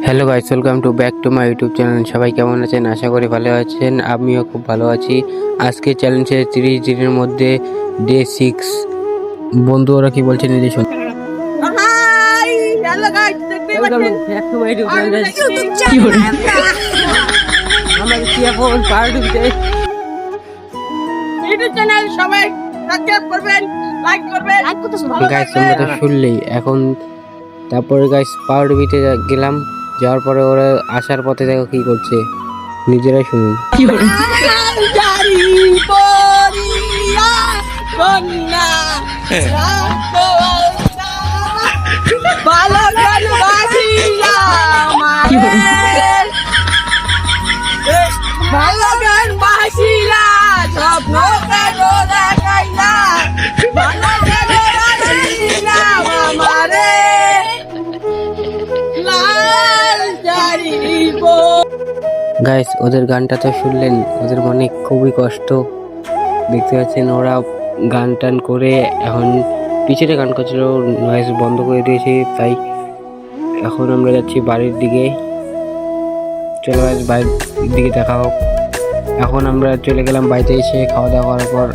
Hello guys, welcome to back to my YouTube channel. সবাই কেমন আছেন? আশা করি ভালো আছেন। আমিও খুব ভালো আছি। আজকে চ্যালেঞ্জের 30 দিনের মধ্যে ডে 6। বন্ধু ওরা কি বলছে নিজে শুন। হাই হ্যালো গাইস, দেখতে পাচ্ছেন back to my YouTube channel. YouTube channel আমরা কি এখন পার্ট দিতে ইউটিউব চ্যানেল সবাই সাবস্ক্রাইব করবেন, লাইক করবেন, লাইক করতে গাইস তোমরা তো শুনলেই। এখন তারপরে গাইস পার্ট বিতে গেলাম। যাওয়ার পরে ওরা আসার পথে দেখো কি করছে, নিজেরাই শুনুন। জারি পরিয়া কন্যা ভালো গান বাজিয়া ভালো গান বাজিলা স্বপ্ন কেন দেখাইলা ভালো গান বাজিলা আমারে লাল জারি গাইস ওদের গানটা তো শুনলেন, ওদের মনে খুবই কষ্ট। দেখতে পাচ্ছেন ওরা গান টান করে এখন পিছনে গান করছিল, নয়েজ বন্ধ করে দিয়েছে। তাই এখন আমরা যাচ্ছি বাড়ির দিকে। চলো গাইস বাড়ির দিকে দেখা হোক। এখন আমরা চলে গেলাম বাড়িতে। এসে খাওয়া দাওয়া করার পর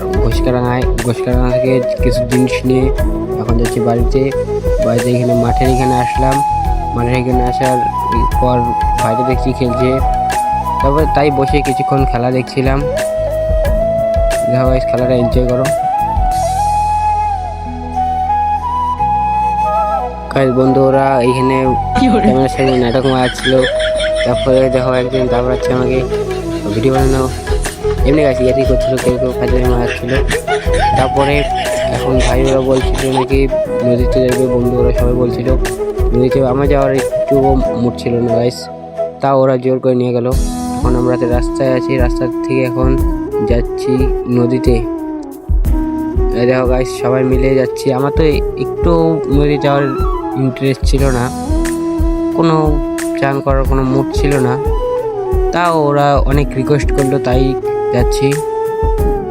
ঘোষকারাঙা থেকে কিছু জিনিস নিয়ে এখন যাচ্ছি বাড়িতে। এখানে মাঠের এখানে আসলাম। মাঠের এখানে আসার পর বাইরে দেখছি খেলছে, তারপরে তাই বসে কিছুক্ষণ খেলা দেখছিলাম। দেখো গাইস, খেলাটা এনজয় করো। গাইস বন্ধু ওরা এইখানে ক্যামেরার সামনে নাটক মারাচ্ছিল। তারপরে দেখো একজন দাবড়াচ্ছে আমাকে ভিডিও বানানো, এমনি গাছ ইয়ারি করছিল, কেউ কেউ কাজে মারাচ্ছিল। তারপরে এখন ভাই ওরা বলছিল নাকি নদীতে যাবে, বন্ধু ওরা সবাই বলছিল নদীতে। আমার যাওয়ার একটু মুড ছিল না গাইস, তাও ওরা জোর করে নিয়ে গেল। এখন আমরা রাস্তায় আছি, রাস্তা থেকে এখন যাচ্ছি নদীতে। দেখো গাইস সবাই মিলে যাচ্ছি। আমার তো একটু নদী যাওয়ার ইন্টারেস্ট ছিল না, কোনো চান করার কোনো মুড ছিল না, তাও ওরা অনেক রিকোয়েস্ট করলো তাই যাচ্ছি।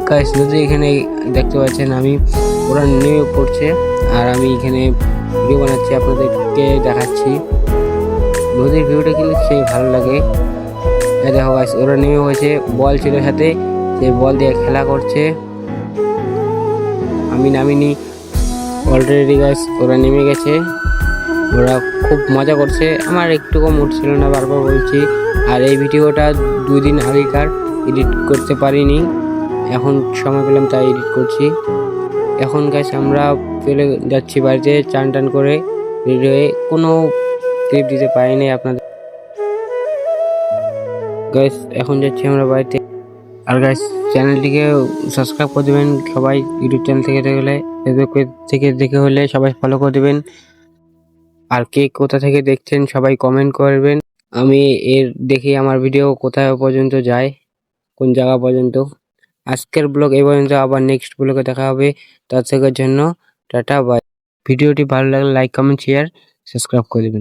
গাইস নদী এখানে দেখতে পাচ্ছেন, ওরা নেমে পড়ছে আর আমি এখানে ভিডিও বানাচ্ছি, আপনাদেরকে দেখাচ্ছি। নদীর ভিউটা কিন্তু সেই ভালো লাগে। দেখো গাইস ওরা নেমে হয়েছে, বল ছিল সাথে, সেই বল দিয়ে খেলা করছে। আমি নামিনি অলরেডি। গাইস ওরা নেমে গেছে, ওরা খুব মজা করছে। আমার একটুকু মুড ছিল না, বারবার বলছি। আর এই ভিডিওটা 2 দিন আগেকার, এডিট করতে পারিনি, এখন সময় পেলাম তাই এডিট করছি। এখন গাইস আমরা চলে যাচ্ছি বাড়িতে, চান টান করে রেডি হয়ে। কোনো ক্লিপ দিতে পারিনি আপনাদের। গাইস এখন যাচ্ছি আমরা বাড়িতে। আর গাইস চ্যানেলটিকে সাবস্ক্রাইব করে দেবেন সবাই। ইউটিউব চ্যানেল থেকে দেখলে, ফেসবুক থেকে দেখে হলে সবাই ফলো করে দেবেন। আর কে কোথা থেকে দেখছেন সবাই কমেন্ট করবেন। আমি এর দেখি আমার ভিডিও কোথায় পর্যন্ত যায়, কোন জায়গা পর্যন্ত। আজকের ব্লগ এই পর্যন্ত, আবার নেক্সট ব্লগে দেখা হবে। তার জন্য টাটা বাই। ভিডিওটি ভালো লাগলে লাইক কমেন্ট শেয়ার সাবস্ক্রাইব করে দেবেন।